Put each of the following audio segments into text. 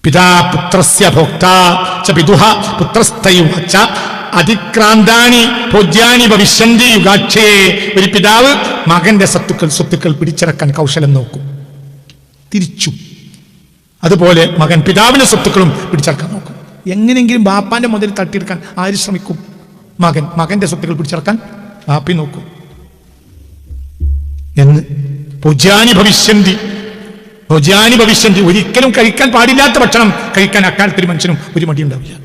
പിതാ പുത്രസ്യ ഭോക്താ ച പിതുഃ പുത്രസ്തൈവ ച അതിക്രാന്താനി ഭോജ്യാനി ഭവിഷ്യന്തി യുഗാക്ഷേ. ഒരു പിതാവ് മകന്റെ സ്വത്തുക്കൾ പിടിച്ചടക്കാൻ കൗശലം നോക്കും, തിരിച്ചു. അതുപോലെ മകൻ പിതാവിന്റെ സ്വത്തുക്കളും പിടിച്ചടക്കാൻ നോക്കും. എങ്ങനെയെങ്കിലും ബാപ്പാന്റെ മുതൽ തട്ടിയെടുക്കാൻ ആര് ശ്രമിക്കും? മകന്റെ സ്വത്തുക്കൾ പിടിച്ചടക്കാൻ ബാപ്പി നോക്കും. എന്ന് ഭോജ്യാനി ഭവിഷ്യന്തി ഒരിക്കലും കഴിക്കാൻ പാടില്ലാത്ത ഭക്ഷണം കഴിക്കാൻ അക്കാലത്തൊരു മനുഷ്യനും ഒരു മടി ഉണ്ടാവില്ല.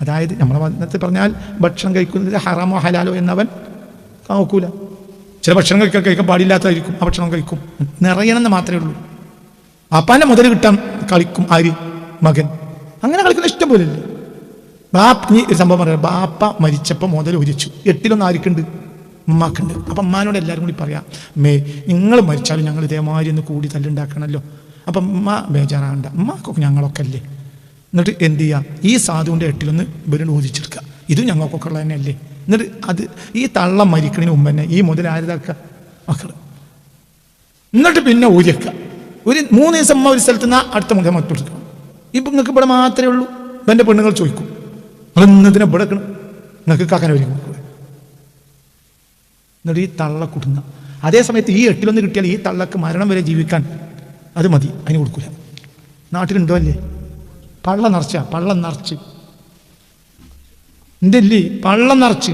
അതായത് നമ്മളെ മതത്തിൽ പറഞ്ഞാൽ ഭക്ഷണം കഴിക്കുന്നത് ഹറാമോ ഹലാലോ എന്നവൻ നോക്കൂല. ചില ഭക്ഷണം കഴിക്കാൻ പാടില്ലാത്തതായിരിക്കും, ആ ഭക്ഷണം കഴിക്കും. നിറയണമെന്ന് മാത്രമേ ഉള്ളൂ. ബാപ്പാന്റെ മുതൽ കിട്ടാൻ കളിക്കും ആര്? മകൻ. അങ്ങനെ കളിക്കുന്ന ഇഷ്ടം പോലെ ഇല്ലേ. ഇനി ഒരു സംഭവം പറയാം. ബാപ്പ മരിച്ചപ്പോൾ മുതൽ ഒരിച്ചു. 8 ആർക്കുണ്ട്? ഉമ്മാക്കുണ്ട്. അപ്പം ഉമ്മാനോട് എല്ലാവരും കൂടി പറയാം, നിങ്ങൾ മരിച്ചാലും ഞങ്ങൾ ഇതേമാതിരി ഒന്ന് കൂടി തല്ലുണ്ടാക്കണമല്ലോ. അപ്പം ഉമ്മ ബേജാറാകണ്ട, ഉമ്മാക്കൊക്കെ ഞങ്ങളൊക്കെ അല്ലേ. എന്നിട്ട് എന്ത് ചെയ്യുക? ഈ സാധുവിൻ്റെ 8 ഇവരോട് ഊതിച്ചെടുക്കുക. ഇത് ഞങ്ങൾക്കൊക്കെ ഉള്ള തന്നെ അല്ലേ. എന്നിട്ട് അത് ഈ തള്ളം മരിക്കണതിന് മുമ്പ് തന്നെ ഈ മുതൽ ആരുതാക്കുക? മക്കൾ. എന്നിട്ട് പിന്നെ ഊരിക്കുക. ഒരു 3 ദിവസം അമ്മ ഒരു സ്ഥലത്ത് നിന്ന് അടുത്ത മുഖം മറ്റെടുക്കുക. ഇപ്പം നിങ്ങൾക്ക് ഇവിടെ മാത്രമേ ഉള്ളൂ. എൻ്റെ പെണ്ണുങ്ങൾ ചോദിക്കും, നിങ്ങൾ ഇന്നതിനെ ഇവിടെ വെക്കണം, നിങ്ങൾക്ക് കാക്കാൻ വരും. എന്നിട്ട് ഈ തള്ള കുടുങ്ങ. അതേ സമയത്ത് ഈ 8 കിട്ടിയാൽ ഈ തള്ളക്ക് മരണം വരെ ജീവിക്കാൻ അത് മതി, അതിന് കൊടുക്കില്ല. നാട്ടിലുണ്ടോ അല്ലേ? പള്ളം നിറച്ച് എന്തല്ലേ പള്ളം നിറച്ച്.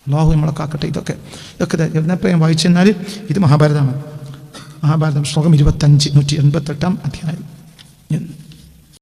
അല്ലാഹു നമ്മളെ കാക്കട്ടെ. ഇതൊക്കെ എന്നപ്പോൾ ഞാൻ വായിച്ചെന്നാൽ ഇത് മഹാഭാരതമാണ്. മഹാഭാരതം ശ്ലോകം 25 188 അധ്യായം.